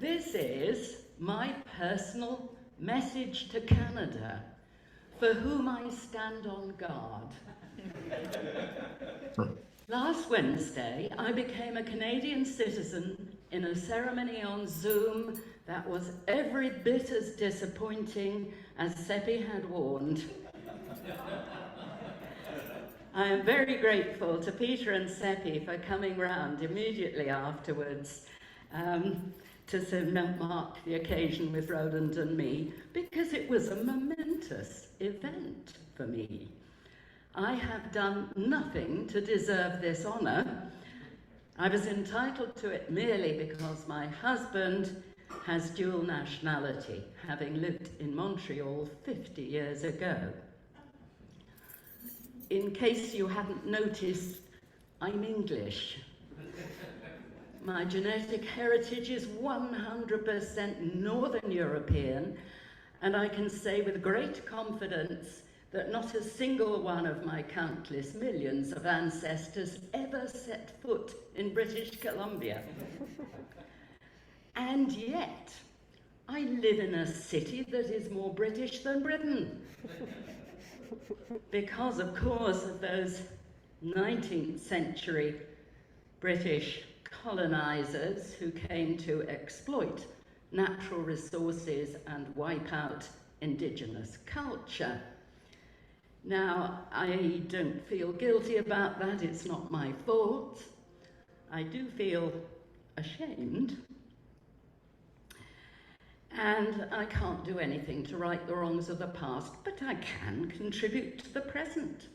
This is my personal message to Canada, for whom I stand on guard. Last Wednesday, I became a Canadian citizen in a ceremony on Zoom that was every bit as disappointing as Seppi had warned. I am very grateful to Peter and Seppi for coming round immediately afterwards to mark the occasion with Roland and me, because it was a momentous event for me. I have done nothing to deserve this honour. I was entitled to it merely because my husband has dual nationality, having lived in Montreal 50 years ago. In case you hadn't noticed, I'm English. My genetic heritage is 100% Northern European, and I can say with great confidence that not a single one of my countless millions of ancestors ever set foot in British Columbia. And yet, I live in a city that is more British than Britain. Because, of course, of those 19th century British colonizers who came to exploit natural resources and wipe out indigenous culture. Now, I don't feel guilty about that. It's not my fault. I do feel ashamed. And I can't do anything to right the wrongs of the past, but I can contribute to the present.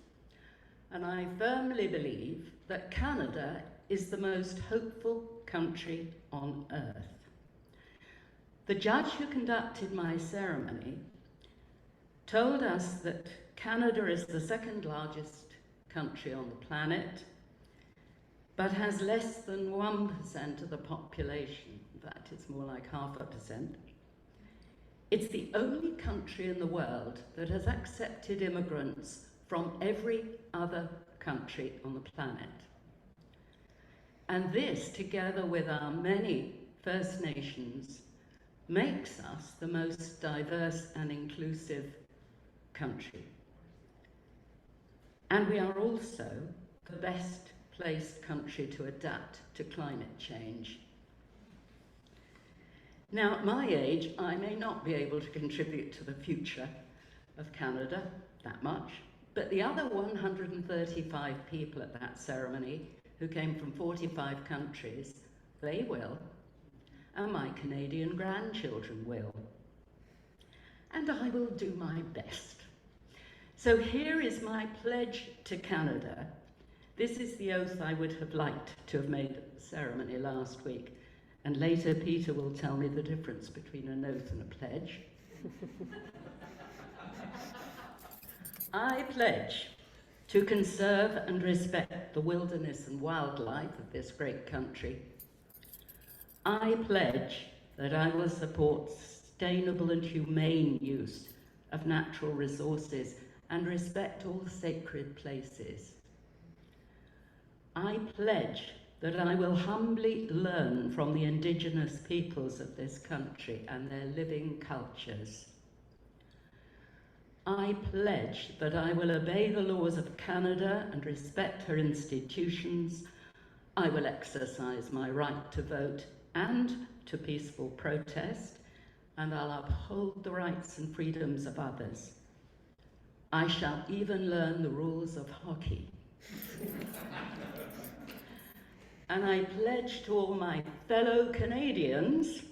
And I firmly believe that Canada is the most hopeful country on earth. The judge who conducted my ceremony told us that Canada is the second largest country on the planet, but has less than 1% of the population. In fact, it's more like 0.5%. It's the only country in the world that has accepted immigrants from every other country on the planet. And this, together with our many First Nations, makes us the most diverse and inclusive country. And we are also the best placed country to adapt to climate change. Now, at my age, I may not be able to contribute to the future of Canada that much, but the other 135 people at that ceremony, who came from 45 countries, they will, and my Canadian grandchildren will. And I will do my best. So here is my pledge to Canada. This is the oath I would have liked to have made at the ceremony last week. And later, Peter will tell me the difference between an oath and a pledge. I pledge to conserve and respect the wilderness and wildlife of this great country. I pledge that I will support sustainable and humane use of natural resources and respect all sacred places. I pledge that I will humbly learn from the indigenous peoples of this country and their living cultures. I pledge that I will obey the laws of Canada and respect her institutions. I will exercise my right to vote and to peaceful protest, and I'll uphold the rights and freedoms of others. I shall even learn the rules of hockey. And I pledge to all my fellow Canadians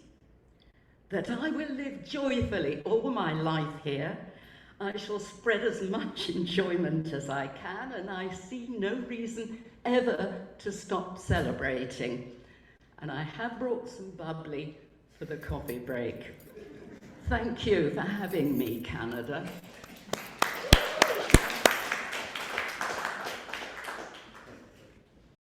that I will live joyfully all my life here. I shall spread as much enjoyment as I can, and I see no reason ever to stop celebrating. And I have brought some bubbly for the coffee break. Thank you for having me, Canada.